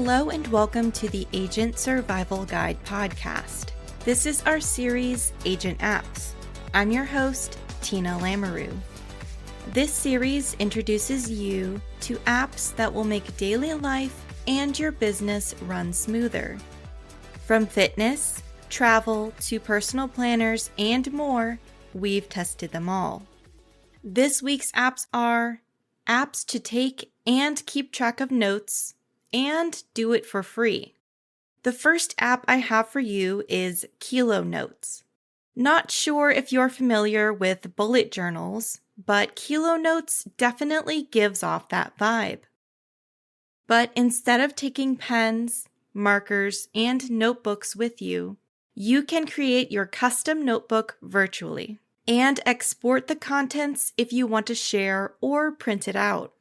Hello and welcome to the Agent Survival Guide podcast. This is our series, Agent Apps. I'm your host, Tina Lamoureux. This series introduces you to apps that will make daily life and your business run smoother. From fitness, travel, to personal planners, and more, we've tested them all. This week's apps are apps to take and keep track of notes, and do it for free. The first app I have for you is Kilo Notes. Not sure if you're familiar with bullet journals, but Kilo Notes definitely gives off that vibe. But instead of taking pens, markers, and notebooks with you, you can create your custom notebook virtually and export the contents if you want to share or print it out.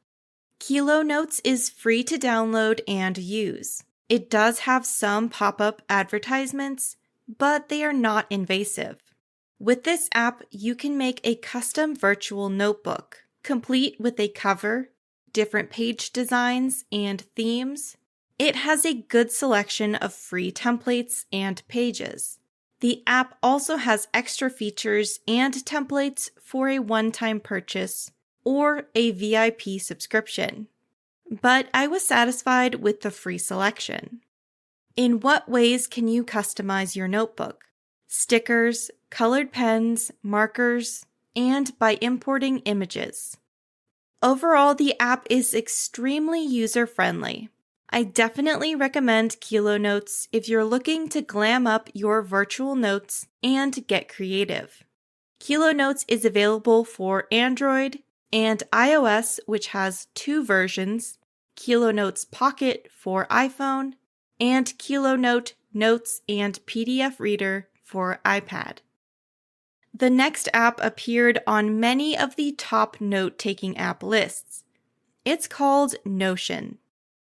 Kilo Notes is free to download and use. It does have some pop-up advertisements, but they are not invasive. With this app, you can make a custom virtual notebook, complete with a cover, different page designs, and themes. It has a good selection of free templates and pages. The app also has extra features and templates for a one-time purchase or a VIP subscription. But I was satisfied with the free selection. In what ways can you customize your notebook? Stickers, colored pens, markers, and by importing images. Overall, the app is extremely user-friendly. I definitely recommend Kilo Notes if you're looking to glam up your virtual notes and get creative. Kilo Notes is available for Android and iOS, which has two versions, Kilo Notes Pocket for iPhone and Kilo Note Notes and PDF Reader for iPad. The next app appeared on many of the top note-taking app lists. It's called Notion.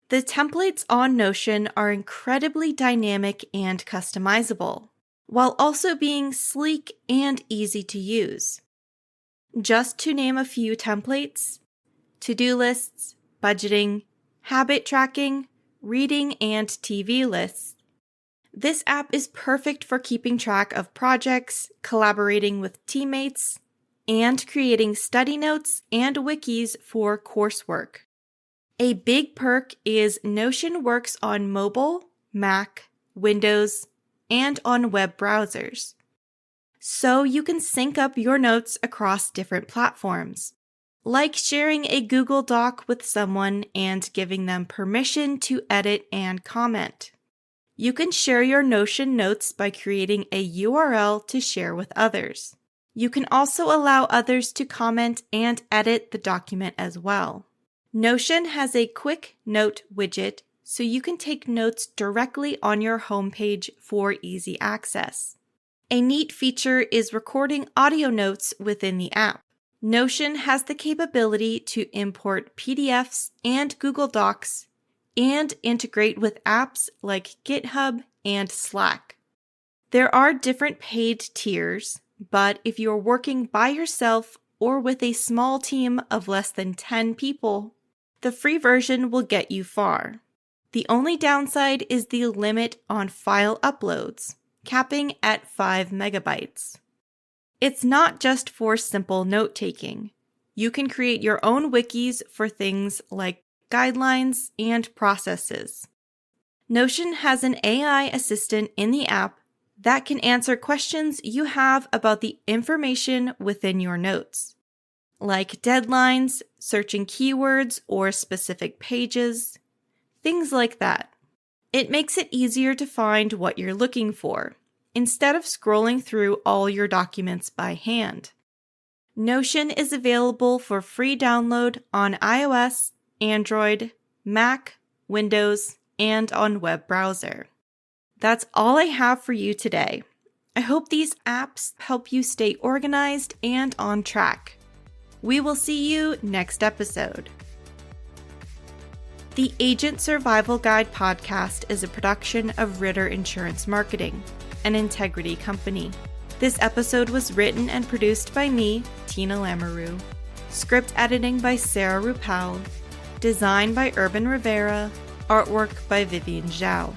The templates on Notion are incredibly dynamic and customizable, while also being sleek and easy to use. Just to name a few templates: to-do lists, budgeting, habit tracking, reading and TV lists. This app is perfect for keeping track of projects, collaborating with teammates, and creating study notes and wikis for coursework. A big perk is Notion works on mobile, Mac, Windows, and on web browsers. So you can sync up your notes across different platforms, like sharing a Google Doc with someone and giving them permission to edit and comment. You can share your Notion notes by creating a URL to share with others. You can also allow others to comment and edit the document as well. Notion has a quick note widget, so you can take notes directly on your homepage for easy access. A neat feature is recording audio notes within the app. Notion has the capability to import PDFs and Google Docs and integrate with apps like GitHub and Slack. There are different paid tiers, but if you're working by yourself or with a small team of less than 10 people, the free version will get you far. The only downside is the limit on file uploads, capping at 5 megabytes. It's not just for simple note-taking. You can create your own wikis for things like guidelines and processes. Notion has an AI assistant in the app that can answer questions you have about the information within your notes, like deadlines, searching keywords or specific pages, things like that. It makes it easier to find what you're looking for, instead of scrolling through all your documents by hand. Notion is available for free download on iOS, Android, Mac, Windows, and on web browser. That's all I have for you today. I hope these apps help you stay organized and on track. We will see you next episode. The Agent Survival Guide podcast is a production of Ritter Insurance Marketing, an Integrity company. This episode was written and produced by me, Tina Lamoureux. Script editing by Sarah Rupal. Design by Urban Rivera. artwork by Vivian Zhao.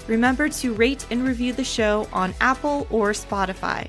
Remember to rate and review the show on Apple or Spotify.